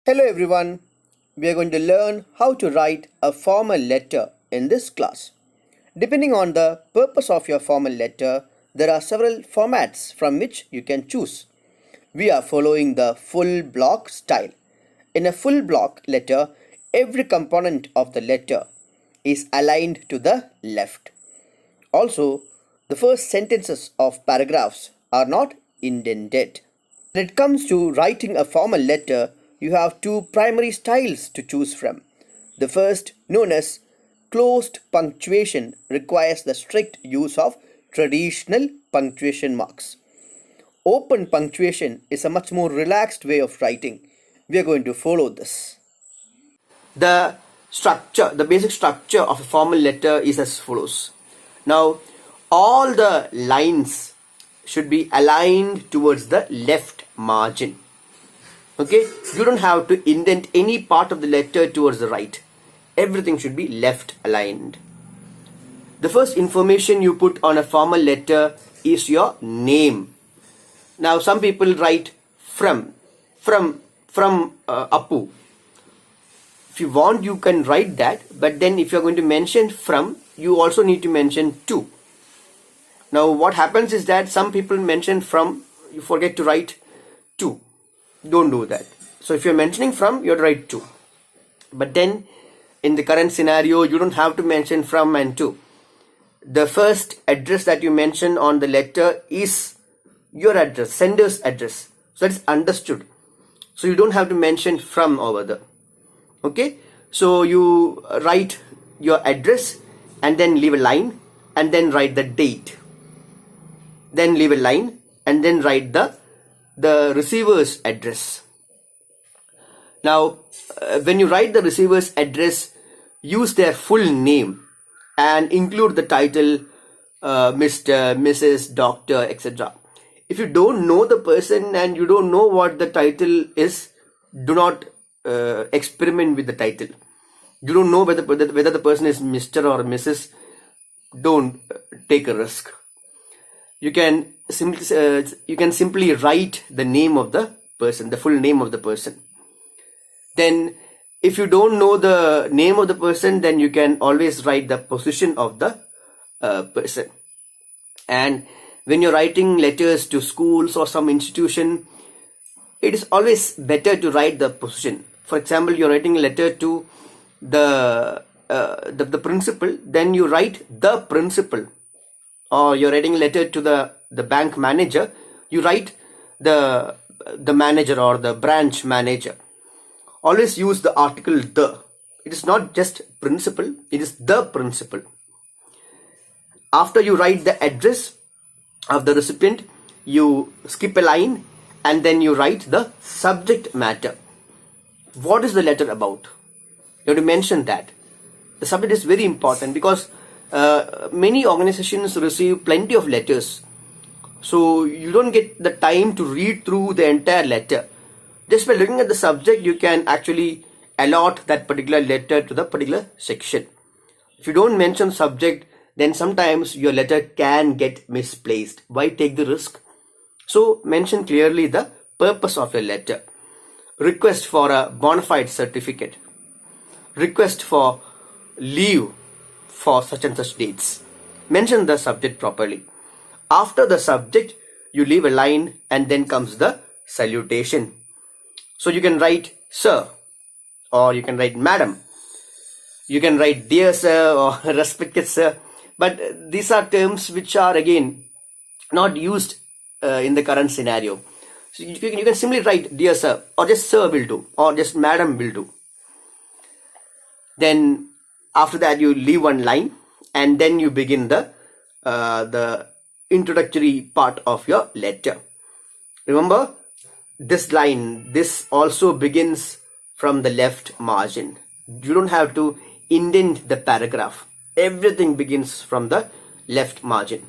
Hello everyone, we are going to learn how to write a formal letter in this class. Depending on the purpose of your formal letter, there are several formats from which you can choose. We are following the full block style. In a full block letter, every component of the letter is aligned to the left. Also, the first sentences of paragraphs are not indented. When it comes to writing a formal letter, you have two primary styles to choose from. The first, known as closed punctuation, requires the strict use of traditional punctuation marks. Open punctuation is a much more relaxed way of writing. We are going to follow this. The basic structure of a formal letter is as follows. Now, all the lines should be aligned towards the left margin. Okay, you don't have to indent any part of the letter towards the right. Everything should be left aligned. The first information you put on a formal letter is your name. Now, some people write from Appu. If you want, you can write that, but then if you're going to mention from, you also need to mention to. Now, what happens is that some people mention from, you forget to write to. Don't do that. So if you're mentioning from, you have to write to. But then in the current scenario, you don't have to mention from and to. The first address that you mention on the letter is your address, sender's address. So that's understood. So you don't have to mention from over there. Okay. So you write your address and then leave a line and then write the date. Then leave a line and then write the receiver's address. Now, when you write the receiver's address, use their full name and include the title, Mr., Mrs., Doctor, etc. If you don't know the person and you don't know what the title is, do not experiment with the title. You don't know whether the person is Mr. or Mrs. Don't take a risk. You can simply write the name of the person, the full name of the person. Then if you don't know the name of the person, then you can always write the position of the person. And when you're writing letters to schools or some institution, it is always better to write the position. For example, you're writing a letter to the principal, then you write the principal. Or you're writing a letter to the bank manager, you write the manager or the branch manager. Always use the article the. It is not just principal, it is the principal. After you write the address of the recipient, you skip a line and then you write the subject matter. What is the letter about? You have to mention that. The subject is very important because many organizations receive plenty of letters, so you don't get the time to read through the entire letter. Just by looking at the subject, you can actually allot that particular letter to the particular section. If you don't mention subject, then sometimes your letter can get misplaced. Why take the risk? So mention clearly the purpose of your letter. Request for a bona fide certificate. Request for leave for such and such dates. Mention the subject properly. After the subject, you leave a line and then comes the salutation. So you can write sir, or you can write madam. You can write dear sir or respected sir. But these are terms which are again not used in the current scenario. So you can simply write dear sir, or just sir will do, or just madam will do. Then after that, you leave one line and then you begin the introductory part of your letter. Remember, this line, this also begins from the left margin. You don't have to indent the paragraph. Everything begins from the left margin.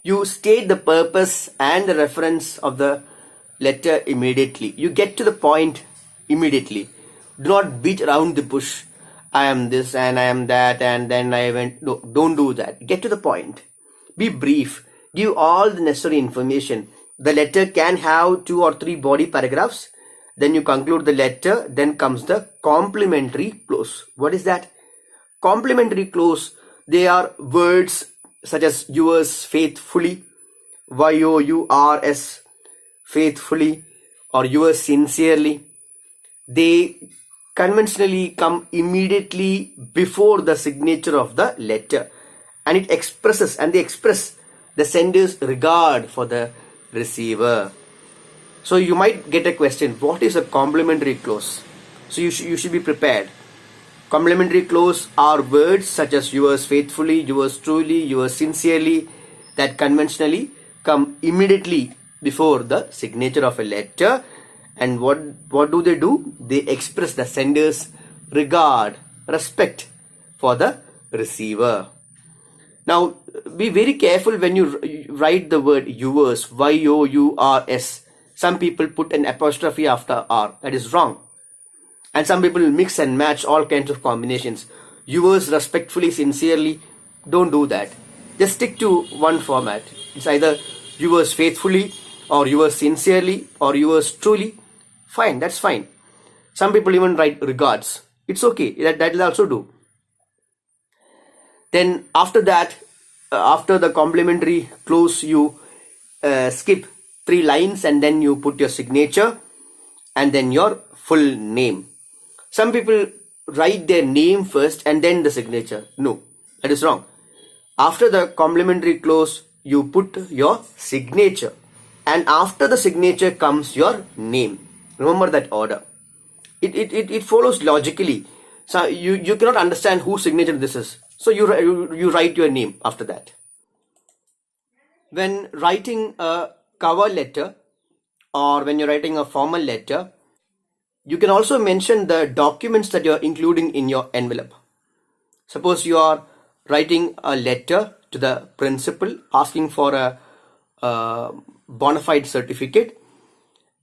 You state the purpose and the reference of the letter immediately. You get to the point immediately. Do not beat around the bush. I am this and I am that and then I went. No, don't do that. Get to the point. Be brief. Give all the necessary information. The letter can have 2 or 3 body paragraphs then you conclude the letter, then comes the complimentary clause. What is that? Complimentary clause, they are words such as yours faithfully, yours, faithfully, or yours sincerely. They conventionally come immediately before the signature of the letter, and they express the sender's regard for the receiver. So you might get a question, what is a complimentary clause? So you should be prepared. Complimentary clause are words such as yours faithfully, yours truly, yours sincerely, that conventionally come immediately before the signature of a letter. And what do? They express the sender's regard, respect for the receiver. Now, be very careful when you write the word yours, yours. Some people put an apostrophe after R. That is wrong. And some people mix and match all kinds of combinations. Yours respectfully, sincerely. Don't do that. Just stick to one format. It's either yours faithfully, or yours sincerely, or yours truly. Fine, that's fine. Some people even write regards. It's okay. That will also do. Then after that, after the complimentary clause, you skip 3 lines and then you put your signature and then your full name. Some people write their name first and then the signature. No, that is wrong. After the complimentary clause, you put your signature, and after the signature comes your name. Remember that order. It follows logically. So you cannot understand whose signature this is. So you write your name after that. When writing a cover letter or when you're writing a formal letter, you can also mention the documents that you're including in your envelope. Suppose you are writing a letter to the principal asking for a bona fide certificate,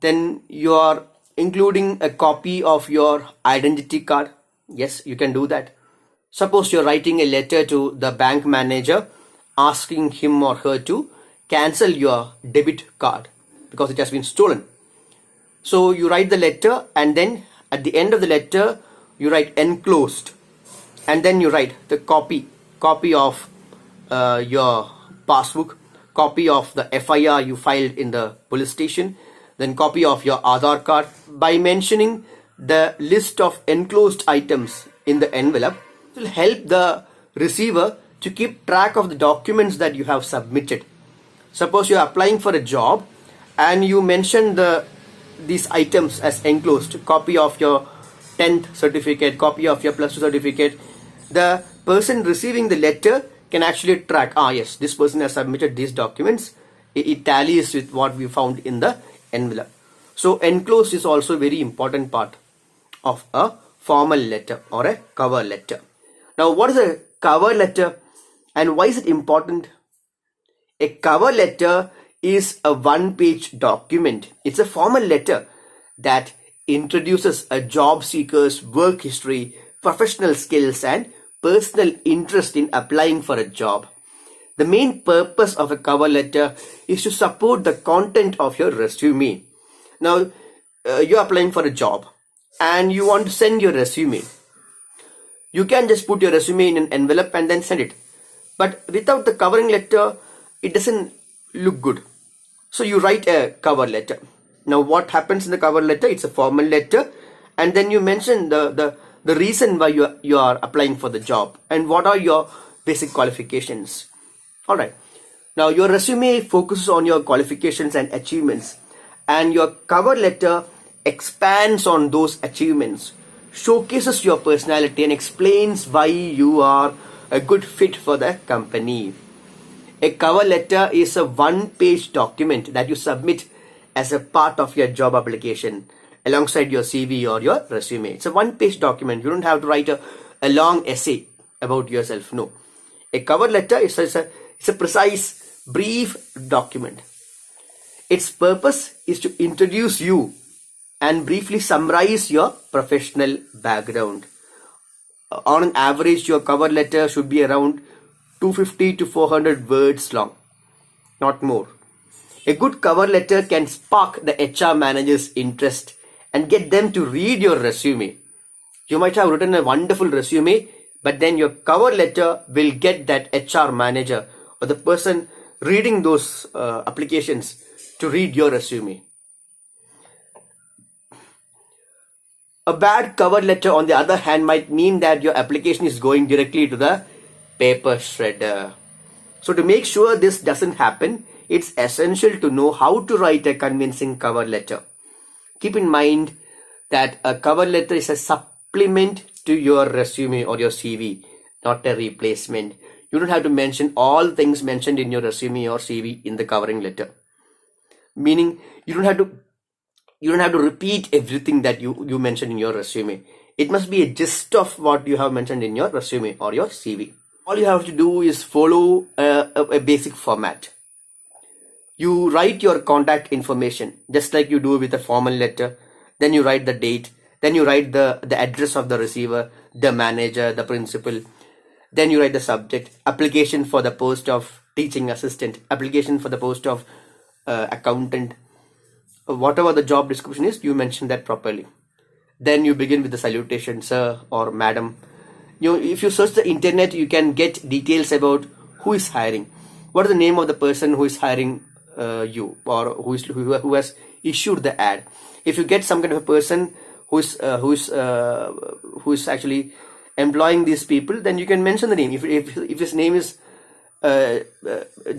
then you are including a copy of your identity card. Yes, you can do that. Suppose you're writing a letter to the bank manager asking him or her to cancel your debit card because it has been stolen. So you write the letter, and then at the end of the letter you write enclosed, and then you write the copy of your passbook, copy of the FIR you filed in the police station, then copy of your Aadhaar card. By mentioning the list of enclosed items in the envelope, it will help the receiver to keep track of the documents that you have submitted. Suppose you are applying for a job and you mention these items as enclosed: copy of your 10th certificate, copy of your plus 2 certificate. The person receiving the letter can actually track, yes, this person has submitted these documents. It tallies with what we found in the envelope. So enclosed is also a very important part of a formal letter or a cover letter. Now, what is a cover letter and why is it important? A cover letter is a one-page document. It's a formal letter that introduces a job seeker's work history, professional skills, and personal interest in applying for a job. The main purpose of a cover letter is to support the content of your resume. Now, you're applying for a job and you want to send your resume. You can just put your resume in an envelope and then send it. But without the covering letter, it doesn't look good. So you write a cover letter. Now what happens in the cover letter? It's a formal letter, and then you mention the reason why you are applying for the job and what are your basic qualifications. Alright. Now your resume focuses on your qualifications and achievements, and your cover letter expands on those achievements, showcases your personality, and explains why you are a good fit for the company. A cover letter is a one-page document that you submit as a part of your job application alongside your CV or your resume. It's a one-page document. You don't have to write a long essay about yourself. No. A cover letter is a precise, brief document. Its purpose is to introduce you and briefly summarize your professional background. On an average, your cover letter should be around 250 to 400 words long, not more. A good cover letter can spark the HR manager's interest and get them to read your resume. You might have written a wonderful resume, but then your cover letter will get that HR manager or the person reading those applications to read your resume. A bad cover letter, on the other hand, might mean that your application is going directly to the paper shredder. So to make sure this doesn't happen, it's essential to know how to write a convincing cover letter. Keep in mind that a cover letter is a supplement to your resume or your CV, not a replacement. You don't have to mention all things mentioned in your resume or CV in the covering letter. Meaning you don't have to repeat everything that you mentioned in your resume. It must be a gist of what you have mentioned in your resume or your CV. All you have to do is follow a basic format. You write your contact information just like you do with a formal letter. Then you write the date. Then you write the address of the receiver, the manager, the principal. Then you write the subject, application for the post of teaching assistant, application for the post of accountant. Whatever the job description is, you mention that properly. Then you begin with the salutation, sir or madam. If you search the internet, you can get details about who is hiring. What is the name of the person who is hiring you, or who has issued the ad. If you get some kind of a person who is actually employing these people, then you can mention the name. If his name is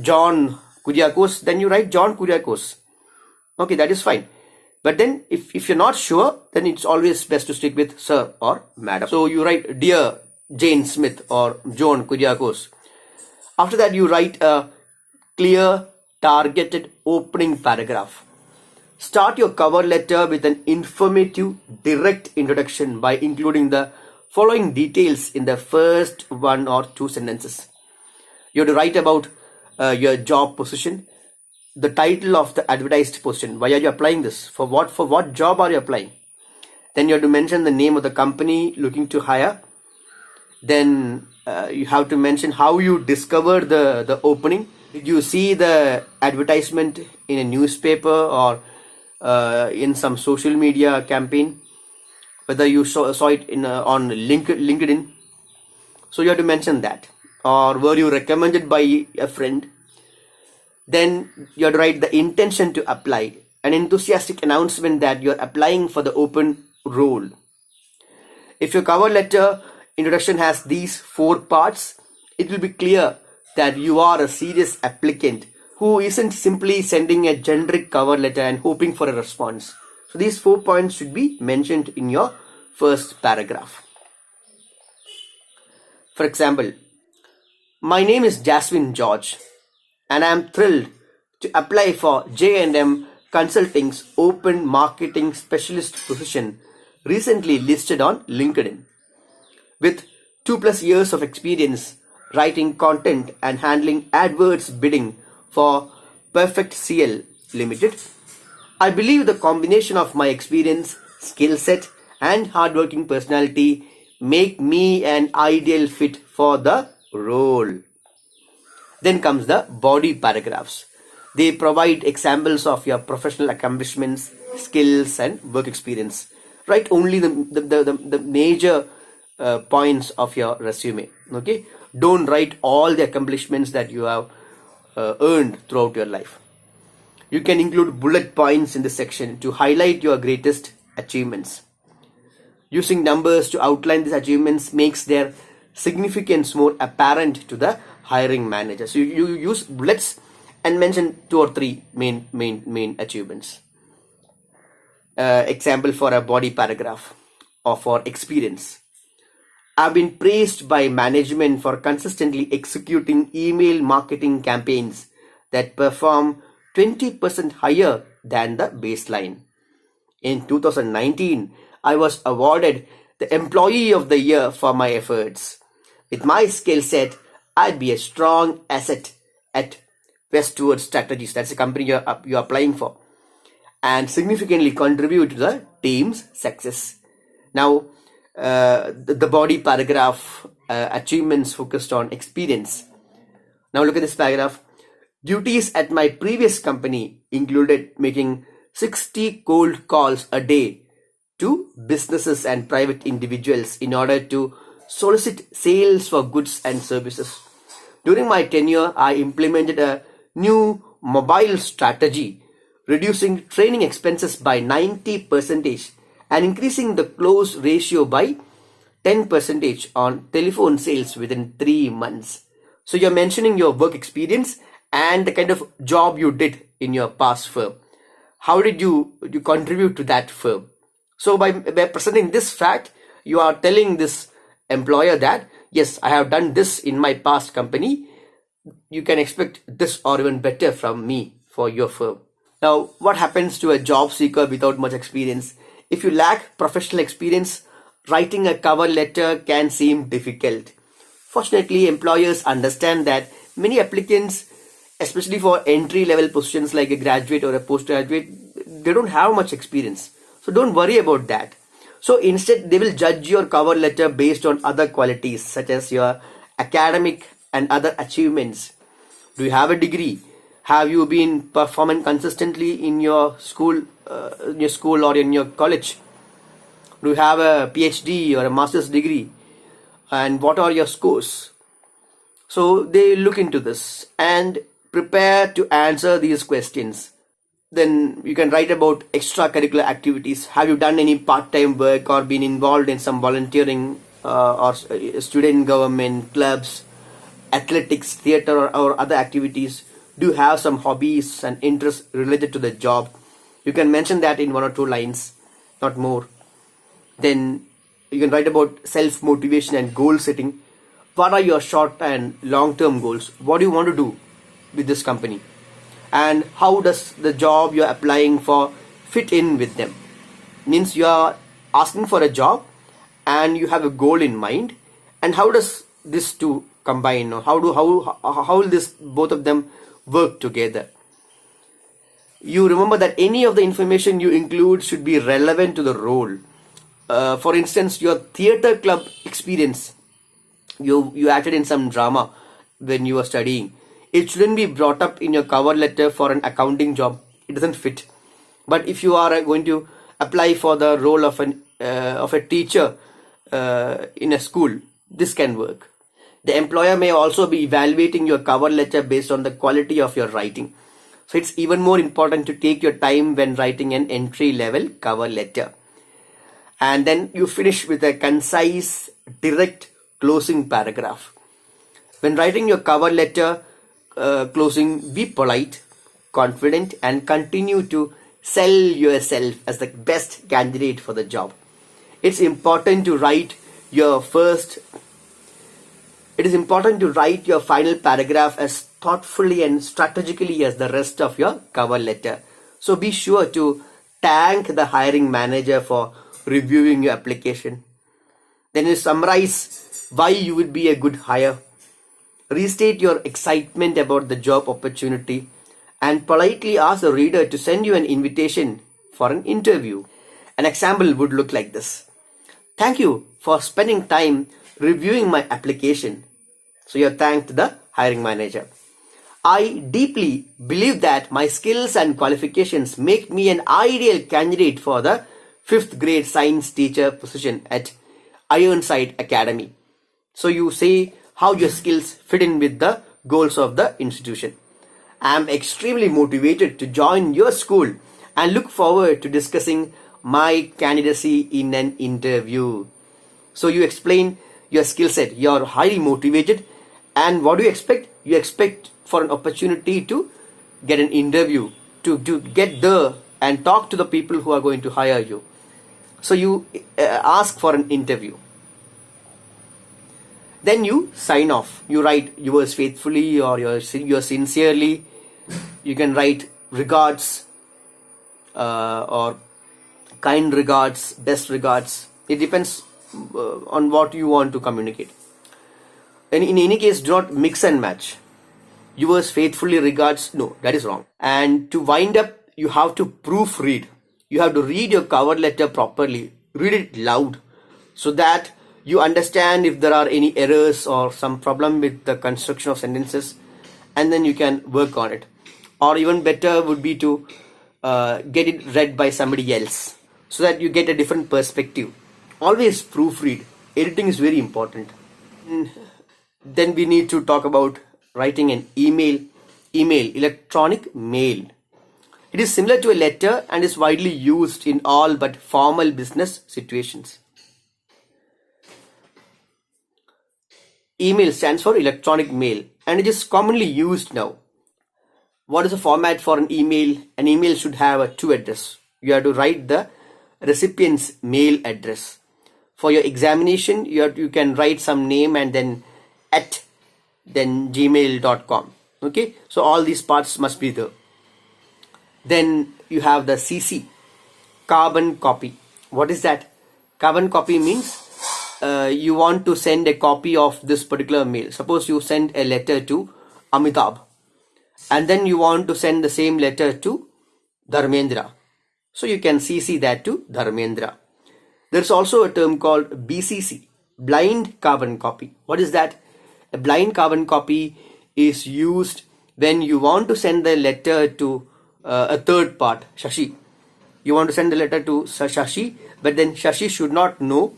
John Kuriakos, then you write John Kuriakos. Okay, that is fine. But then if you're not sure, then it's always best to stick with sir or madam. So you write dear Jane Smith or John Kuriakos. After that, you write a clear, targeted opening paragraph. Start your cover letter with an informative, direct introduction by including the following details in the first 1 or 2 sentences. You have to write about your job position, the title of the advertised position. Why are you applying this? For what job are you applying? Then you have to mention the name of the company looking to hire. Then you have to mention how you discovered the opening. Did you see the advertisement in a newspaper or in some social media campaign? Whether you saw it on LinkedIn. So you have to mention that. Or were you recommended by a friend? Then you have to write the intention to apply, an enthusiastic announcement that you're applying for the open role. If your cover letter introduction has these 4 parts, it will be clear that you are a serious applicant who isn't simply sending a generic cover letter and hoping for a response. So these 4 points should be mentioned in your first paragraph. For example, my name is Jasmine George, and I am thrilled to apply for J&M Consulting's open marketing specialist position recently listed on LinkedIn. With 2+ years of experience writing content and handling AdWords bidding for Perfect CL Limited, I believe the combination of my experience, skill set, and hardworking personality make me an ideal fit for the role. Then comes the body paragraphs. They provide examples of your professional accomplishments, skills, and work experience. Write only the major points of your resume. Okay, don't write all the accomplishments that you have earned throughout your life. You can include bullet points in this section to highlight your greatest achievements. Using numbers to outline these achievements makes their significance more apparent to the hiring manager. So you use bullets and mention 2 or 3 main achievements. Example for a body paragraph or for experience. I've been praised by management for consistently executing email marketing campaigns that perform 20% higher than the baseline. In 2019, I was awarded the Employee of the Year for my efforts. With my skill set, I'd be a strong asset at Westward Strategies. That's the company you're applying for, and significantly contribute to the team's success. Now, the body paragraph, achievements focused on experience. Now look at this paragraph. Duties at my previous company included making 60 cold calls a day to businesses and private individuals in order to solicit sales for goods and services. During my tenure, I implemented a new mobile strategy, reducing training expenses by 90% and increasing the close ratio by 10% on telephone sales within 3 months. So you're mentioning your work experience and the kind of job you did in your past firm. How did you contribute to that firm? So by presenting this fact, you are telling this employer that, yes, I have done this in my past company. You can expect this or even better from me for your firm. Now, what happens to a job seeker without much experience? If you lack professional experience, writing a cover letter can seem difficult. Fortunately, employers understand that many applicants, especially for entry-level positions like a graduate or a postgraduate, they don't have much experience. So don't worry about that. So instead, they will judge your cover letter based on other qualities such as your academic and other achievements. Do you have a degree? Have you been performing consistently in your school or in your college? Do you have a PhD or a master's degree? And what are your scores? So they look into this and prepare to answer these questions. Then you can write about extracurricular activities. Have you done any part-time work or been involved in some volunteering or student government, clubs, athletics, theater or other activities? Do you have some hobbies and interests related to the job? You can mention that in 1 or 2 lines, not more. Then you can write about self-motivation and goal setting. What are your short and long-term goals? What do you want to do with this company? And how does the job you're applying for fit in with them? Means you are asking for a job and you have a goal in mind. And how does this two combine? Or how will this both of them work together? You remember that any of the information you include should be relevant to the role. For instance, your theater club experience. You acted in some drama when you were studying. It shouldn't be brought up in your cover letter for an accounting job. It doesn't fit. But if you are going to apply for the role of a teacher in a school, this can work. The employer may also be evaluating your cover letter based on the quality of your writing. So it's even more important to take your time when writing an entry-level cover letter. And then you finish with a concise, direct closing paragraph. When writing your cover letter, closing, be polite, confident, and continue to sell yourself as the best candidate for the job. It's important to write your final paragraph as thoughtfully and strategically as the rest of your cover letter. So be sure to thank the hiring manager for reviewing your application. Then you summarize why you would be a good hire. Restate your excitement about the job opportunity and politely ask the reader to send you an invitation for an interview. An example would look like this. Thank you for spending time reviewing my application. So you have thanked the hiring manager. I deeply believe that my skills and qualifications make me an ideal candidate for the 5th grade science teacher position at Ironside Academy. So you say how your skills fit in with the goals of the institution. I am extremely motivated to join your school and look forward to discussing my candidacy in an interview. So you explain your skill set. You are highly motivated, and what do you expect? You expect for an opportunity to get an interview, to get there and talk to the people who are going to hire you. So you ask for an interview. Then you sign off. You write yours faithfully or yours sincerely. You can write regards or kind regards, best regards. It depends on what you want to communicate. And in any case, do not mix and match. Yours faithfully regards. No, that is wrong. And to wind up, you have to proofread. You have to read your cover letter properly. Read it loud so that you understand if there are any errors or some problem with the construction of sentences, and then you can work on it. Or even better would be to get it read by somebody else so that you get a different perspective. Always proofread. Editing is very important. Then we need to talk about writing an email, electronic mail. It is similar to a letter and is widely used in all but formal business situations. Email stands for electronic mail and it is commonly used now. What is the format for an email? An email should have a to address. You have to write the recipient's mail address. For your examination, you can write some name and then at then gmail.com. Okay, so all these parts must be there. Then you have the CC, carbon copy. What is that? Carbon copy means you want to send a copy of this particular mail. Suppose you send a letter to Amitabh and then you want to send the same letter to Dharmendra. So you can CC that to Dharmendra. There's also a term called BCC, blind carbon copy. What is that? A blind carbon copy is used when you want to send the letter to a third part, Shashi. You want to send the letter to Shashi, but then Shashi should not know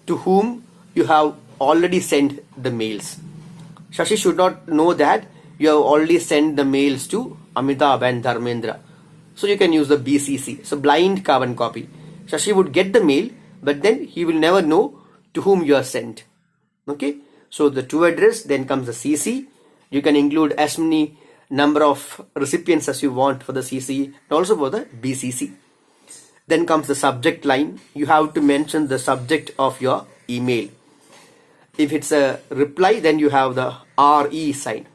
to whom you have already sent the mails. Shashi should not know that you have already sent the mails to Amitabh and Dharmendra. So you can use the BCC. So blind carbon copy. Shashi would get the mail, but then he will never know to whom you are sent. Okay. So the to address, then comes the CC. You can include as many number of recipients as you want for the CC and also for the BCC. Then comes the subject line. You have to mention the subject of your email. If it's a reply, then you have the RE sign.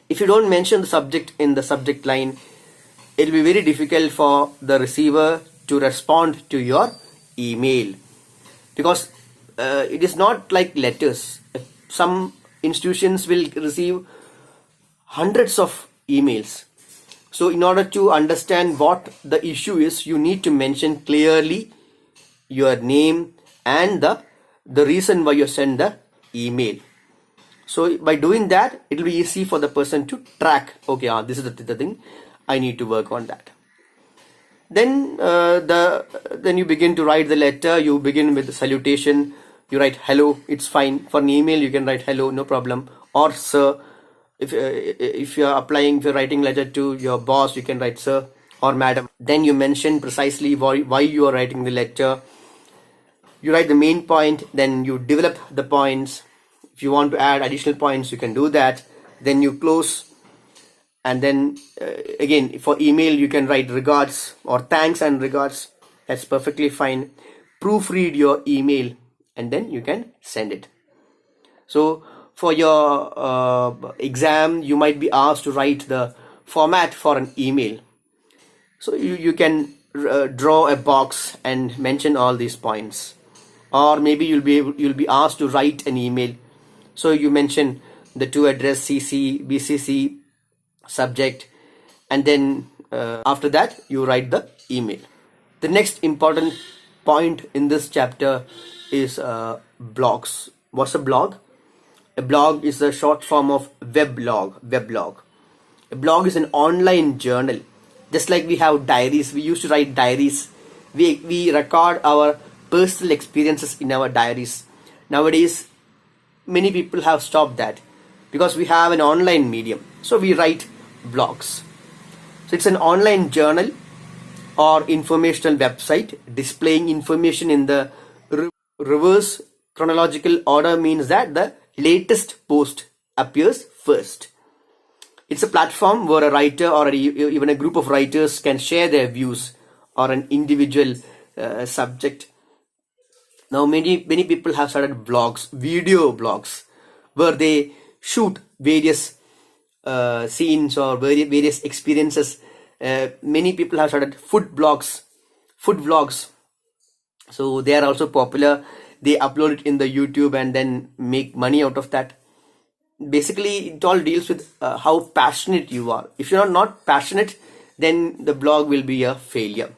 If you don't mention the subject in the subject line, it will be very difficult for the receiver to respond to your email, because it is not like letters. Some institutions will receive hundreds of emails. So in order to understand what the issue is, you need to mention clearly your name and the reason why you send the email. So by doing that, it will be easy for the person to track. Okay, this is the thing. I need to work on that. Then you begin to write the letter. You begin with the salutation. You write hello. It's fine. For an email, you can write hello, no problem. Or sir. If you're writing letter to your boss, you can write sir or madam. Then you mention precisely why you are writing the letter. You write the main point, then you develop the points. If you want to add additional points, you can do that. Then you close. And then again, for email, you can write regards or thanks and regards. That's perfectly fine. Proofread your email and then you can send it. So for your exam, you might be asked to write the format for an email. So you can draw a box and mention all these points. Or maybe you'll be asked to write an email. So you mention the to address, CC, BCC, subject, and then after that you write the email. The next important point in this chapter is blogs. What's a blog? A blog is the short form of weblog. A blog is an online journal. Just like we have diaries, we used to write diaries. We record our personal experiences in our diaries. Nowadays, many people have stopped that because we have an online medium. So we write blogs. So it's an online journal or informational website displaying information in the reverse chronological order, means that the latest post appears first. It's a platform where a writer or even a group of writers can share their views or an individual subject. Now many people have started blogs, video blogs, where they shoot various scenes or various experiences. Many people have started food vlogs. So they are also popular. They upload it in the YouTube and then make money out of that. Basically, it all deals with how passionate you are. If you're not passionate, then the blog will be a failure.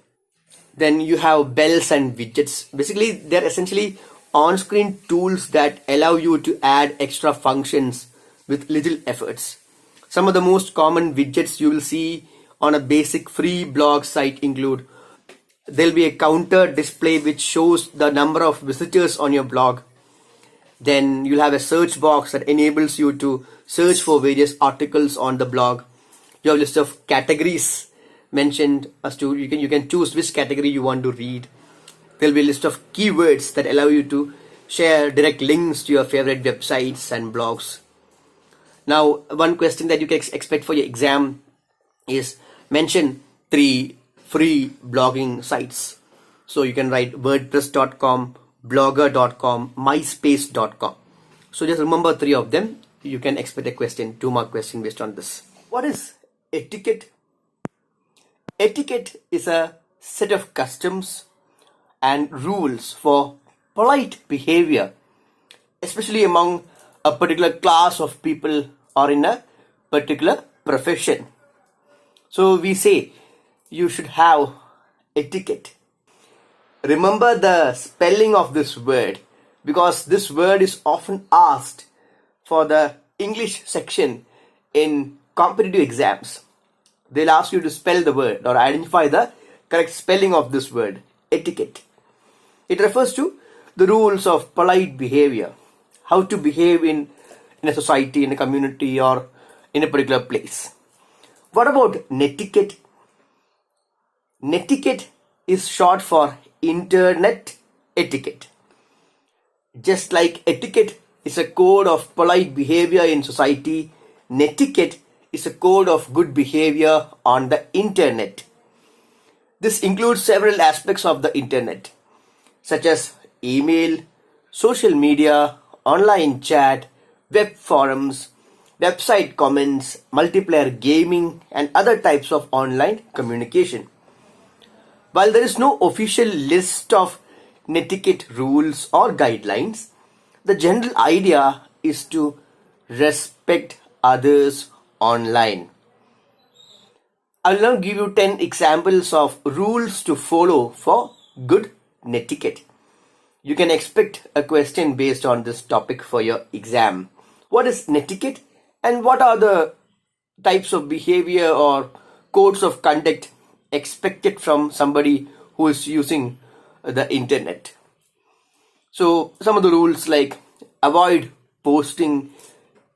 Then you have bells and widgets. Basically, they're essentially on-screen tools that allow you to add extra functions with little efforts. Some of the most common widgets you will see on a basic free blog site include There'll be a counter display which shows the number of visitors on your blog. Then you'll have a search box that enables you to search for various articles on the blog. You have a list of categories mentioned as to you can choose which category you want to read. There'll be a list of keywords that allow you to share direct links to your favorite websites and blogs. Now, one question that you can expect for your exam is mention 3 free blogging sites. So you can write wordpress.com, blogger.com, myspace.com. So just remember 3 of them. You can expect a question, 2-mark question based on this. What is etiquette? Etiquette is a set of customs and rules for polite behavior, especially among a particular class of people or in a particular profession. So we say you should have etiquette. Remember the spelling of this word, because this word is often asked for the English section in competitive exams. They'll ask you to spell the word or identify the correct spelling of this word, etiquette. It refers to the rules of polite behavior, how to behave in a society, in a community, or in a particular place. What about netiquette? Netiquette is short for internet etiquette. Just like etiquette is a code of polite behavior in society, netiquette is a code of good behavior on the internet. This includes several aspects of the internet, such as email, social media, online chat, web forums, website comments, multiplayer gaming, and other types of online communication. While there is no official list of netiquette rules or guidelines, the general idea is to respect others online. I'll now give you 10 examples of rules to follow for good netiquette. You can expect a question based on this topic for your exam. What is netiquette and what are the types of behavior or codes of conduct expected from somebody who is using the internet? So some of the rules like avoid posting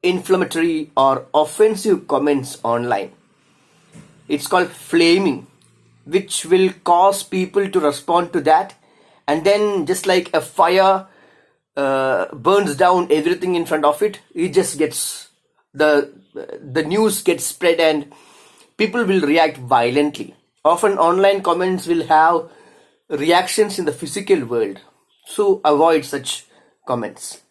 inflammatory or offensive comments online. It's called flaming, which will cause people to respond to that, and then just like a fire burns down everything in front of it, it just gets the news gets spread and people will react violently. Often online comments will have reactions in the physical world, so avoid such comments.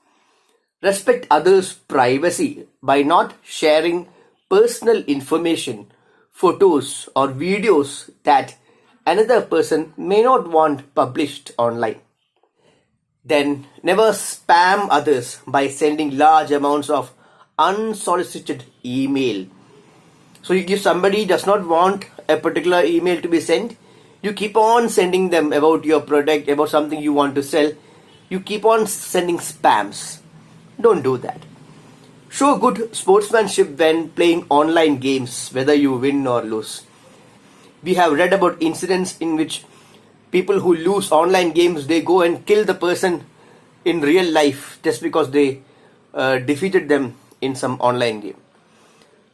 Respect others' privacy by not sharing personal information, photos or videos that another person may not want published online. Then never spam others by sending large amounts of unsolicited email. So if somebody does not want a particular email to be sent, you keep on sending them about your product, about something you want to sell. You keep on sending spams. Don't do that. Show good sportsmanship when playing online games, whether you win or lose. We have read about incidents in which people who lose online games, they go and kill the person in real life just because they defeated them in some online game.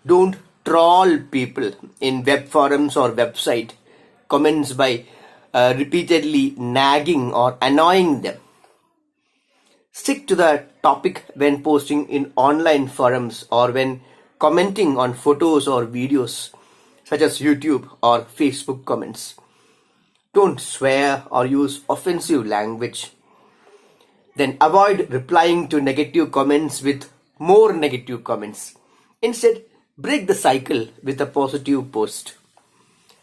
Don't troll people in web forums or website comments by repeatedly nagging or annoying them. Stick to the topic when posting in online forums or when commenting on photos or videos such as YouTube or Facebook comments. Don't swear or use offensive language. Then avoid replying to negative comments with more negative comments. Instead, break the cycle with a positive post.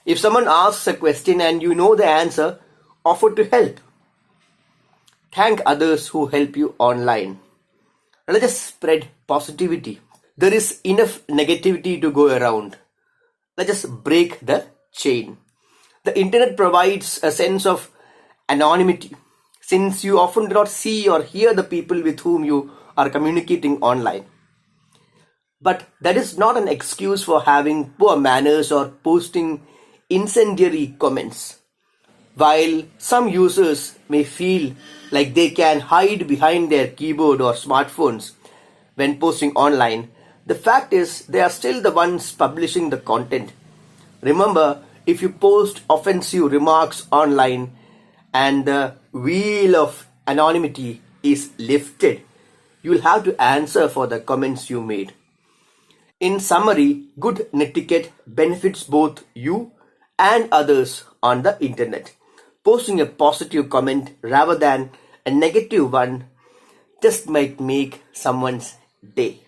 If someone asks a question and you know the answer, offer to help. Thank others who help you online. Let us spread positivity. There is enough negativity to go around. Let us break the chain. The internet provides a sense of anonymity, since you often do not see or hear the people with whom you are communicating online. But that is not an excuse for having poor manners or posting incendiary comments. While some users may feel like they can hide behind their keyboard or smartphones when posting online, the fact is they are still the ones publishing the content. Remember, if you post offensive remarks online and the wheel of anonymity is lifted, you'll have to answer for the comments you made. In summary, good netiquette benefits both you and others on the internet. Posting a positive comment rather than a negative one just might make someone's day.